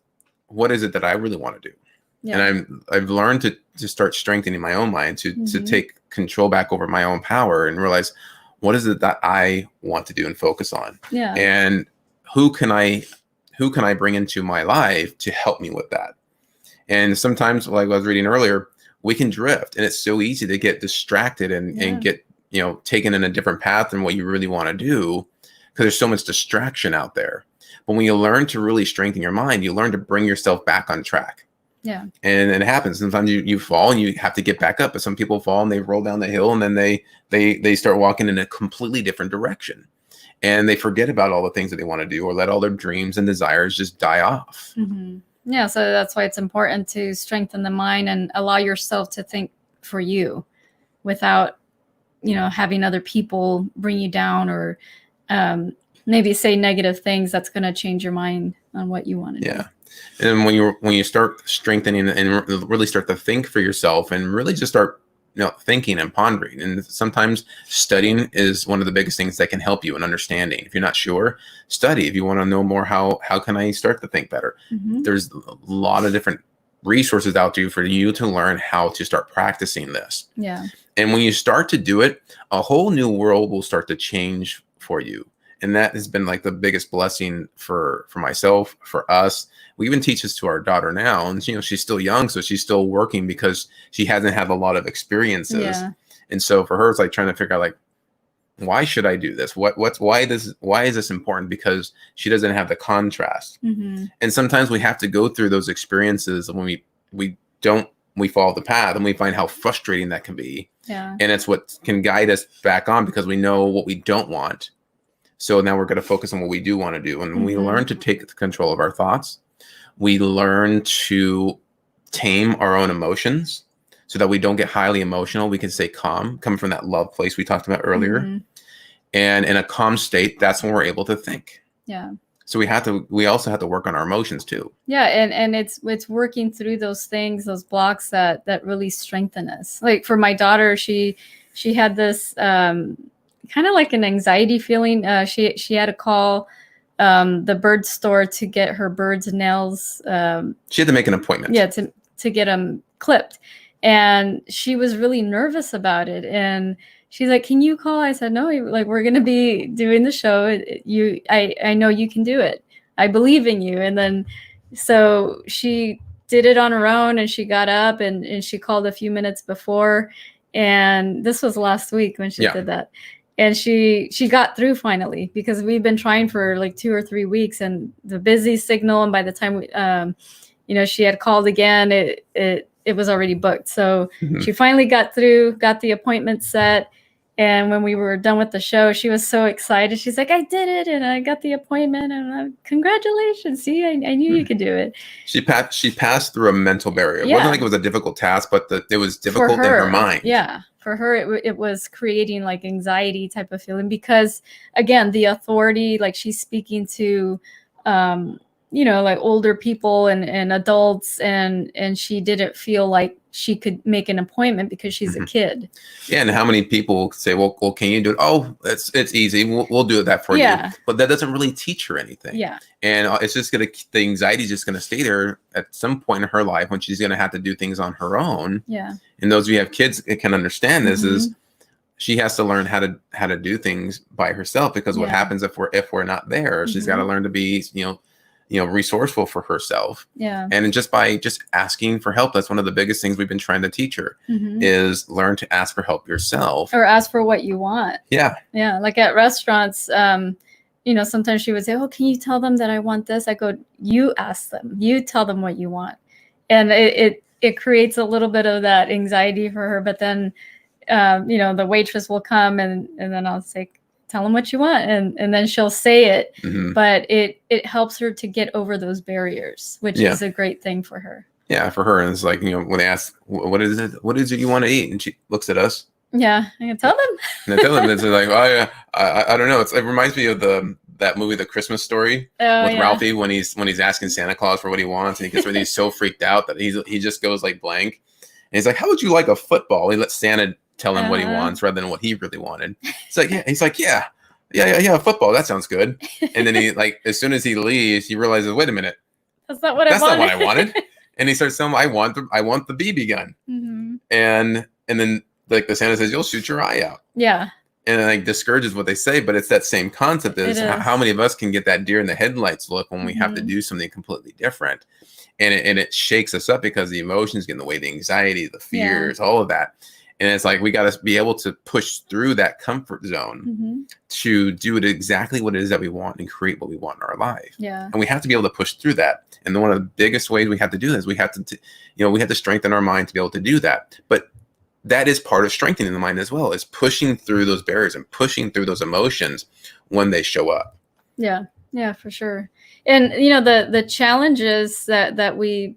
what is it that I really want to do? Yeah. And I've learned to start strengthening my own mind, to take control back over my own power, and realize what is it that I want to do and focus on. Yeah. And who can I bring into my life to help me with that? And sometimes, like I was reading earlier, we can drift, and it's so easy to get distracted and get, taken in a different path than what you really want to do, because there's so much distraction out there. But when you learn to really strengthen your mind, you learn to bring yourself back on track. Yeah. And it happens. Sometimes you fall and you have to get back up. But some people fall and they roll down the hill, and then they start walking in a completely different direction. And they forget about all the things that they want to do, or let all their dreams and desires just die off. Yeah. So that's why it's important to strengthen the mind and allow yourself to think for you without, having other people bring you down, or maybe say negative things that's going to change your mind on what you want to do. Yeah. And when you start strengthening and really start to think for yourself, and really just start thinking and pondering, and sometimes studying is one of the biggest things that can help you in understanding. If you're not sure, study. If you want to know more, how can I start to think better? There's a lot of different resources out there for you to learn how to start practicing this. Yeah. And when you start to do it, a whole new world will start to change for you. And that has been like the biggest blessing for myself, for us. We even teach this to our daughter now, and she's still young, so she's still working because she hasn't had a lot of experiences. Yeah. And so for her, it's like trying to figure out, like, why should I do this? Why is this important? Because she doesn't have the contrast. And sometimes we have to go through those experiences when we follow the path, and we find how frustrating that can be. Yeah. And it's what can guide us back on, because we know what we don't want. So now we're going to focus on what we do want to do. And when we learn to take control of our thoughts, we learn to tame our own emotions so that we don't get highly emotional. We can stay calm, coming from that love place we talked about earlier. And in a calm state, that's when we're able to think. Yeah. So we also have to work on our emotions too. Yeah. And it's working through those things, those blocks that really strengthen us. Like for my daughter, she had this, kind of like an anxiety feeling. She had to call the bird store to get her bird's nails. She had to make an appointment. Yeah, to get them clipped. And she was really nervous about it. And she's like, can you call? I said, no, like, we're going to be doing the show. I know you can do it. I believe in you. And then, so she did it on her own, and she got up and she called a few minutes before. And this was last week when she did that. And she got through finally, because we've been trying for like 2 or 3 weeks, and the busy signal. And by the time she had called again, it was already booked. So she finally got through, got the appointment set. And when we were done with the show, she was so excited. She's like, I did it, and I got the appointment, and congratulations. See, I knew you could do it. She passed through a mental barrier. It wasn't like it was a difficult task, but it was difficult in her mind. Yeah. For her, it was creating like anxiety type of feeling, because again, the authority, like she's speaking to, like older people and adults, and she didn't feel like she could make an appointment because she's a kid. Yeah. And how many people say, well, can you do it? Oh, it's easy. We'll do that for you. But that doesn't really teach her anything. Yeah. And it's just the anxiety is just going to stay there at some point in her life, when she's going to have to do things on her own. Yeah. And those of you who have kids can understand this is she has to learn how to do things by herself, because what happens if we're not there? She's got to learn to be, resourceful for herself. Yeah. And just by asking for help, that's one of the biggest things we've been trying to teach her, is learn to ask for help yourself. Or ask for what you want. Yeah. Yeah. Like at restaurants, sometimes she would say, oh, can you tell them that I want this? I go, you ask them, you tell them what you want. And it creates a little bit of that anxiety for her. But then, the waitress will come and then I'll say, tell them what you want. And then she'll say it, but it helps her to get over those barriers, which is a great thing for her. Yeah, for her. And it's like, when they ask, what is it you want to eat? And she looks at us. Yeah, I can tell them. And I tell them, it's like, oh yeah, I don't know. It reminds me of that movie, The Christmas Story, with Ralphie when he's asking Santa Claus for what he wants, and he gets really so freaked out that he just goes like blank. And he's like, how would you like a football? He lets Santa tell him what he wants rather than what he really wanted. It's like, yeah. He's like, yeah, football. That sounds good. And then he as soon as he leaves, he realizes, wait a minute, that's not what I wanted. And he starts telling him, I want the BB gun. And then like the Santa says, you'll shoot your eye out. Yeah. And it like discourages what they say, but it's that same concept is how many of us can get that deer in the headlights look when we have to do something completely different. And it shakes us up because the emotions get in the way, the anxiety, the fears, all of that. And it's like, we got to be able to push through that comfort zone to do it exactly what it is that we want and create what we want in our life. Yeah. And we have to be able to push through that. And one of the biggest ways we have to do this, we have to strengthen our mind to be able to do that. But that is part of strengthening the mind as well, is pushing through those barriers and pushing through those emotions when they show up. Yeah. Yeah, for sure. And, the challenges that we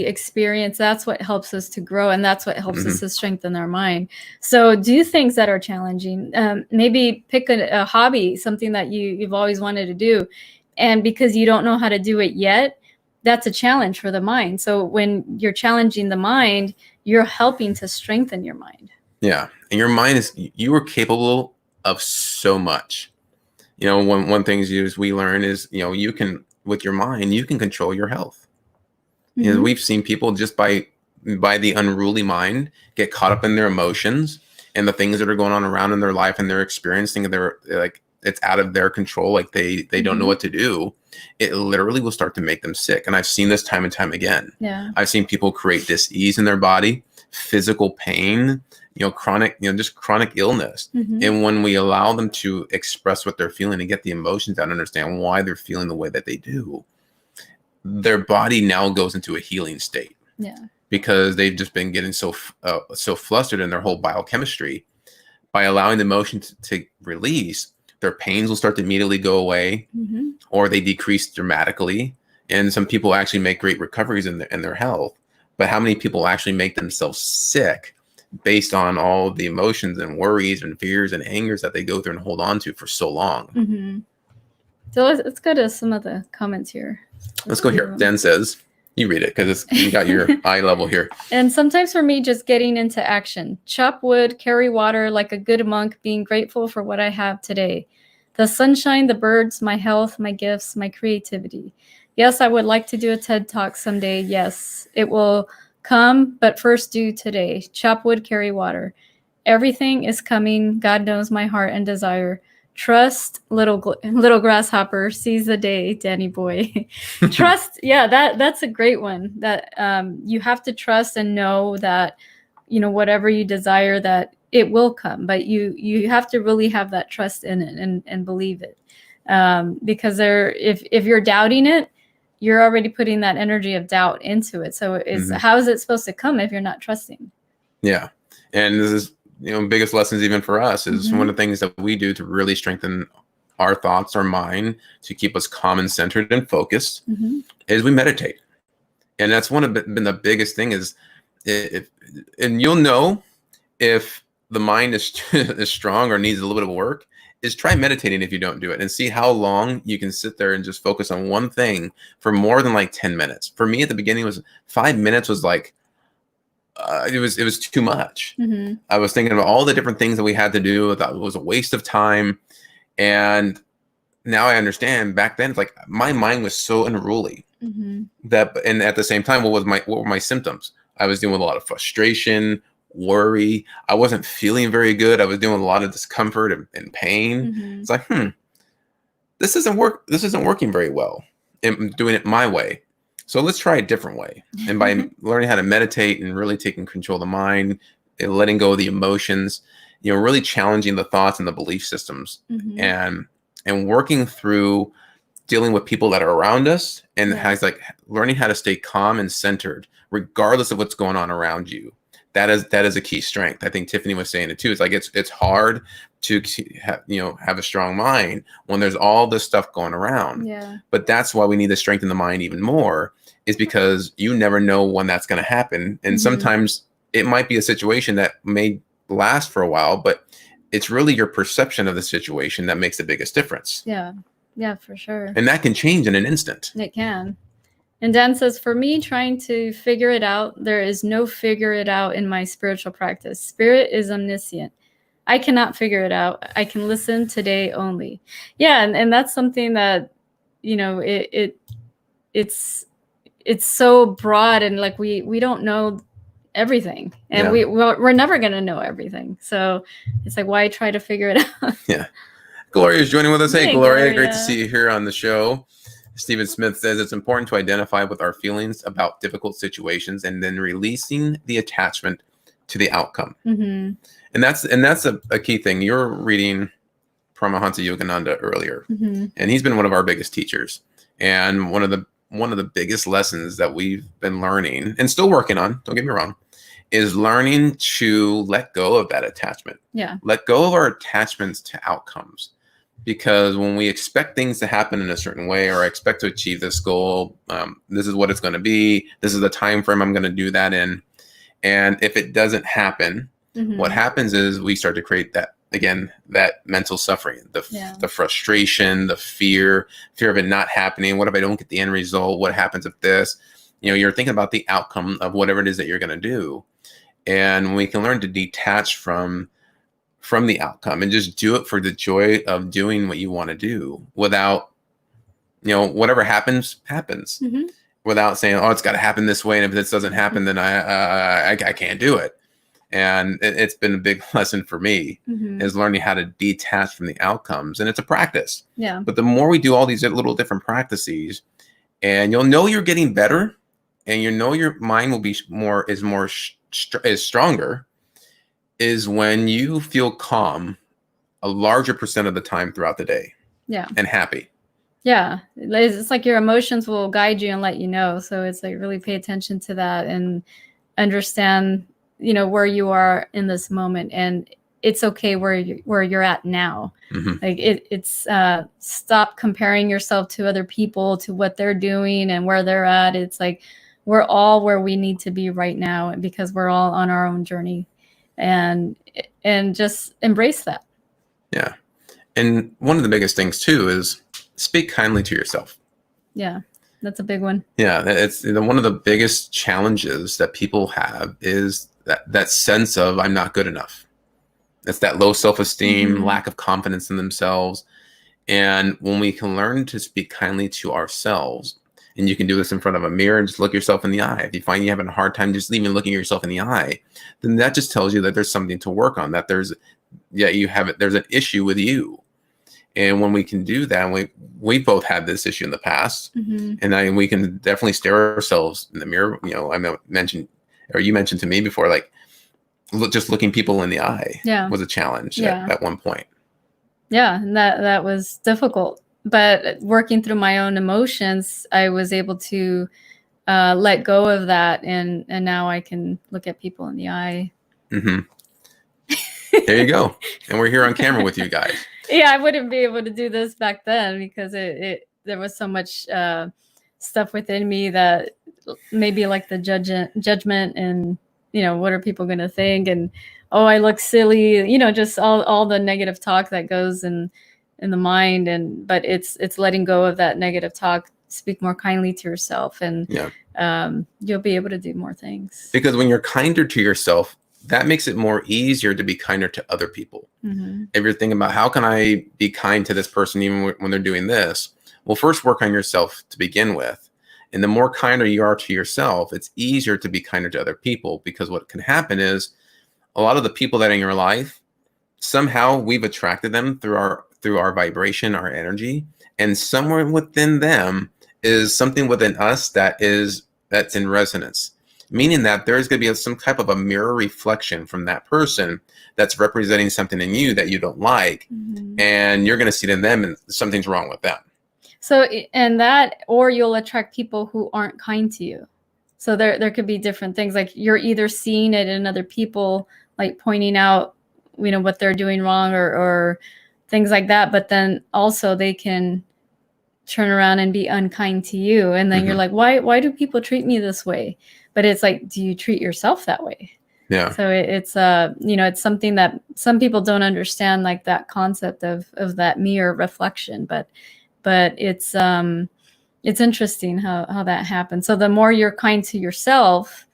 experience, that's what helps us to grow, and that's what helps us to strengthen our mind. So do things that are challenging. Maybe pick a hobby, something that you've always wanted to do, and because you don't know how to do it yet, that's a challenge for the mind. So when you're challenging the mind, you're helping to strengthen your mind. Yeah, and your mind you are capable of so much. One thing we learn is you can, with your mind, you can control your health. We've seen people just by the unruly mind get caught up in their emotions and the things that are going on around in their life, and they're experiencing they're like it's out of their control, like they don't know what to do. It literally will start to make them sick. And I've seen this time and time again. Yeah. I've seen people create dis-ease in their body, physical pain, chronic illness. And when we allow them to express what they're feeling and get the emotions out and understand why they're feeling the way that they do, their body now goes into a healing state. Yeah. Because they've just been getting so flustered in their whole biochemistry. By allowing the emotion to release, their pains will start to immediately go away, or they decrease dramatically. And some people actually make great recoveries in their health. But how many people actually make themselves sick based on all the emotions and worries and fears and angers that they go through and hold on to for so long? So let's go to some of the comments here. Let's go here. Dan says, you read it because you got your eye level here. And sometimes for me, just getting into action. Chop wood, carry water like a good monk, being grateful for what I have today. The sunshine, the birds, my health, my gifts, my creativity. Yes, I would like to do a TED Talk someday. Yes, it will come, but first do today. Chop wood, carry water. Everything is coming. God knows my heart and desire. Trust, little grasshopper, seize the day, Danny boy. Trust, yeah, that's a great one. That you have to trust and know that, whatever you desire, that it will come. But you have to really have that trust in it and believe it, because if you're doubting it, you're already putting that energy of doubt into it. So how is it supposed to come if you're not trusting? Yeah, and this is. Biggest lessons even for us is one of the things that we do to really strengthen our thoughts, our mind, to keep us calm and centered and focused, is we meditate. And that's been the biggest thing is, and you'll know if the mind is strong or needs a little bit of work, is try meditating if you don't do it and see how long you can sit there and just focus on one thing for more than like 10 minutes. For me at the beginning, was 5 minutes was like, it was too much. I was thinking about all the different things that we had to do. I thought it was a waste of time. And now I understand. Back then, it's like my mind was so unruly that, and at the same time, what were my symptoms? I was dealing with a lot of frustration, worry. I wasn't feeling very good. I was dealing with a lot of discomfort and pain. It's like, this isn't working very well. I'm doing it my way. So let's try a different way. And by learning how to meditate and really taking control of the mind and letting go of the emotions, really challenging the thoughts and the belief systems, and working through dealing with people that are around us, and Yeah. has like learning how to stay calm and centered regardless of what's going on around you. That is a key strength. I think Tiffany was saying it too. It's like it's hard to have a strong mind when there's all this stuff going around. Yeah. But that's why we need to strengthen the mind even more, is because you never know when that's going to happen. And sometimes it might be a situation that may last for a while, but it's really your perception of the situation that makes the biggest difference. Yeah. Yeah, for sure. And that can change in an instant. It can. And Dan says, for me, trying to figure it out, there is no figure it out in my spiritual practice. Spirit is omniscient. I cannot figure it out. I can listen today only. Yeah, and that's something that, it's so broad, and like we don't know everything, and we're never going to know everything. So it's like, why try to figure it out? Yeah. Gloria is joining with us. Hey, Gloria. Great to see you here on the show. Stephen Smith says it's important to identify with our feelings about difficult situations and then releasing the attachment to the outcome. And that's a key thing. You're reading Paramahansa Yogananda earlier, and he's been one of our biggest teachers. And one of the biggest lessons that we've been learning and still working on, don't get me wrong, is learning to let go of that attachment. Yeah. Let go of our attachments to outcomes. Because when we expect things to happen in a certain way, or I expect to achieve this goal, this is what it's going to be. This is the time frame I'm going to do that in. And if it doesn't happen, what happens is we start to create that mental suffering, the frustration, the fear of it not happening. What if I don't get the end result? What happens if this? You're thinking about the outcome of whatever it is that you're going to do. And we can learn to detach from the outcome and just do it for the joy of doing what you want to do, without, whatever happens, without saying, oh, it's got to happen this way. And if this doesn't happen, then I can't do it. And it's been a big lesson for me, is learning how to detach from the outcomes. And it's a practice. Yeah. But the more we do all these little different practices, and you'll know you're getting better, and your mind will be is stronger, is when you feel calm a larger percent of the time throughout the day. Yeah. And happy. Yeah. It's like your emotions will guide you and let you know. So it's like, really pay attention to that and understand, where you are in this moment. And it's okay where you're at now. Like it's stop comparing yourself to other people, to what they're doing and where they're at. It's like, we're all where we need to be right now, because we're all on our own journey. And just embrace that. Yeah. And one of the biggest things too is speak kindly to yourself. Yeah, that's a big one. Yeah, it's one of the biggest challenges that people have is that sense of I'm not good enough. It's that low self-esteem, lack of confidence in themselves. And when we can learn to speak kindly to ourselves, and you can do this in front of a mirror and just look yourself in the eye. If you find you're having a hard time just even looking yourself in the eye, then that just tells you that there's something to work on, that there's an issue with you. And when we can do that, we both had this issue in the past, and we can definitely stare ourselves in the mirror. You mentioned to me before, like just looking people in the eye was a challenge at one point. Yeah, and that was difficult. But working through my own emotions, I was able to let go of that, and now I can look at people in the eye. There you go. And we're here on camera with you guys. Yeah, I wouldn't be able to do this back then, because there was so much stuff within me that maybe like the judgment and, what are people going to think? And, oh, I look silly, just all the negative talk that goes in the mind. But it's letting go of that negative talk, speak more kindly to yourself, and you'll be able to do more things. Because when you're kinder to yourself, that makes it more easier to be kinder to other people. If you're thinking about how can I be kind to this person even when they're doing this, well, first work on yourself to begin with. And the more kinder you are to yourself, it's easier to be kinder to other people, because what can happen is a lot of the people that are in your life, somehow we've attracted them through our vibration, our energy, and somewhere within them is something within us that's in resonance. Meaning that there's going to be some type of a mirror reflection from that person that's representing something in you that you don't like. And you're going to see it in them, and something's wrong with them. So, and that, or you'll attract people who aren't kind to you. So there could be different things. Like you're either seeing it in other people, like pointing out, what they're doing wrong or things like that. But then also they can turn around and be unkind to you. And then you're like, why do people treat me this way? But it's like, do you treat yourself that way? Yeah. So it's it's something that some people don't understand, like that concept of that mirror reflection. But it's interesting how that happens. So the more you're kind to yourself,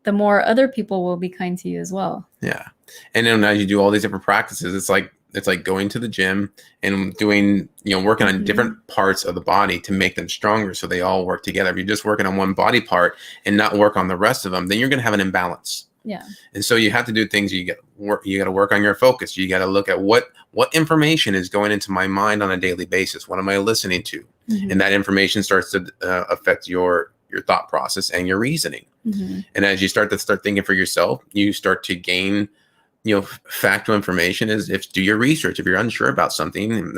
the more other people will be kind to you as well. Yeah. And then as you do all these different practices, it's like going to the gym and doing, working on different parts of the body to make them stronger so they all work together. If you're just working on one body part and not work on the rest of them, then you're going to have an imbalance. Yeah. And so you have to do things. You got to work on your focus. You got to look at what information is going into my mind on a daily basis. What am I listening to? And that information starts to affect your thought process and your reasoning. And as you start thinking for yourself, you start to gain, factual information. Do your research. If you're unsure about something,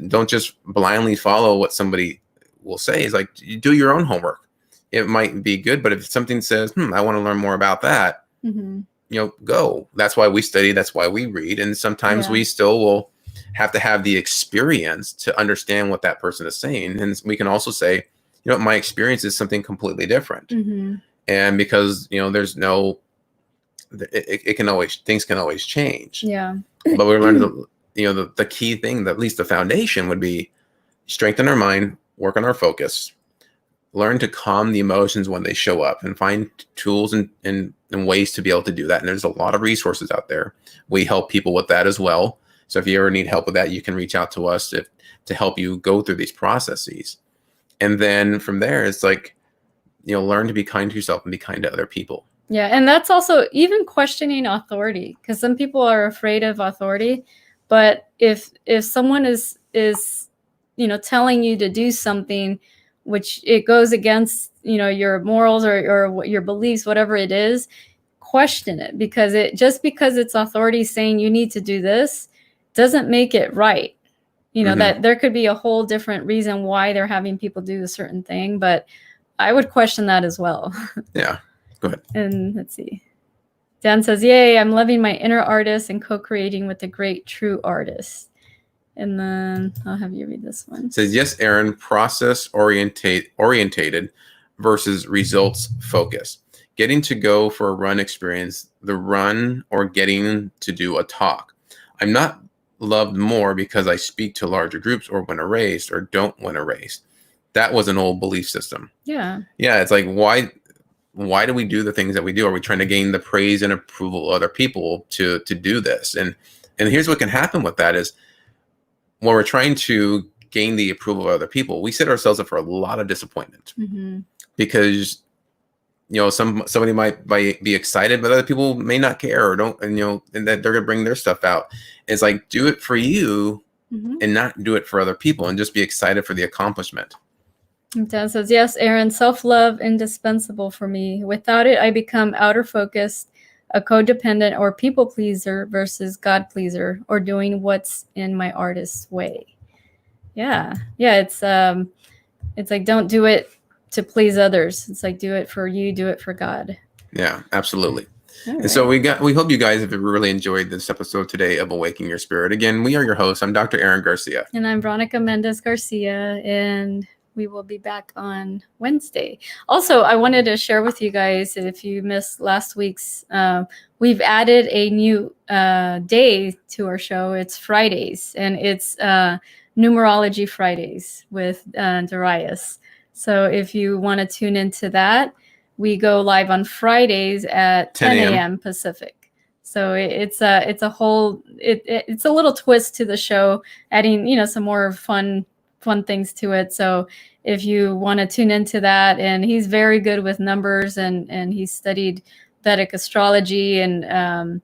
don't just blindly follow what somebody will say. It's like, you do your own homework. It might be good, but if something says, I want to learn more about that, go. That's why we study. That's why we read. And sometimes we still will have to have the experience to understand what that person is saying. And we can also say, my experience is something completely different. And because, there's no, things can always change. Yeah. But we learned, the key thing, at least the foundation would be strengthen our mind, work on our focus, learn to calm the emotions when they show up, and find tools and ways to be able to do that. And there's a lot of resources out there. We help people with that as well. So if you ever need help with that, you can reach out to us to help you go through these processes. And then from there, it's like, learn to be kind to yourself and be kind to other people. Yeah. And that's also even questioning authority, because some people are afraid of authority. But if someone is telling you to do something, which it goes against, your morals or your beliefs, whatever it is, question it, because because it's authority saying you need to do this doesn't make it right. That there could be a whole different reason why they're having people do a certain thing, but I would question that as well. Yeah. Go ahead. And let's see. Dan says, yay, I'm loving my inner artist and co-creating with a great true artist. And then I'll have you read this one. It says, yes, Aaron, process orientated versus results focused. Getting to go for a run experience, the run, or getting to do a talk. I'm not loved more because I speak to larger groups or win a race or don't win a race. That was an old belief system. Yeah. Yeah. It's like, why do we do the things that we do? Are we trying to gain the praise and approval of other people to do this? And here's what can happen with that is, when we're trying to gain the approval of other people, we set ourselves up for a lot of disappointment because, somebody might be excited, but other people may not care or don't, and that they're going to bring their stuff out. It's like, do it for you and not do it for other people, and just be excited for the accomplishment. Dan says, yes, Aaron, self-love indispensable for me. Without it, I become outer focused, a codependent or people pleaser versus God pleaser, or doing what's in my artist's way. Yeah. It's like, don't do it to please others. It's like, do it for you, do it for God. Yeah, absolutely. Right. And so we hope you guys have really enjoyed this episode today of Awakening Your Spirit. Again, we are your hosts. I'm Dr. Aaron Garcia. And I'm Veronica Mendez Garcia, and we will be back on Wednesday. Also, I wanted to share with you guys, if you missed last week's, we've added a new day to our show. It's Fridays, and it's Numerology Fridays with Darius. So if you want to tune into that, we go live on Fridays at 10 a.m. Pacific. So it's a whole, it's a little twist to the show, adding, some more fun things to it. So if you want to tune into that, and he's very good with numbers, and he's studied Vedic astrology, and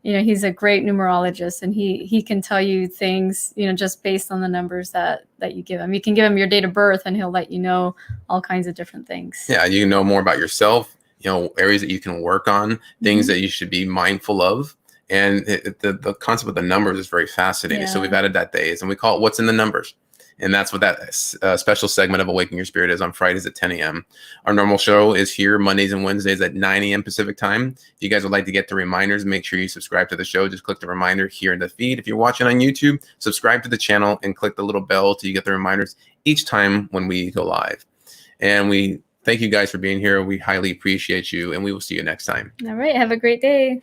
he's a great numerologist, and he can tell you things, just based on the numbers that you give him. You can give him your date of birth, and he'll let you know all kinds of different things. Yeah, you know more about yourself, areas that you can work on, things that you should be mindful of. And the concept of the numbers is very fascinating. Yeah. So we've added that days, and we call it What's in the Numbers. And that's what that special segment of Awaken Your Spirit is on Fridays at 10 a.m. Our normal show is here Mondays and Wednesdays at 9 a.m. Pacific time. If you guys would like to get the reminders, make sure you subscribe to the show. Just click the reminder here in the feed. If you're watching on YouTube, subscribe to the channel and click the little bell till you get the reminders each time when we go live. And we thank you guys for being here. We highly appreciate you, and we will see you next time. All right. Have a great day.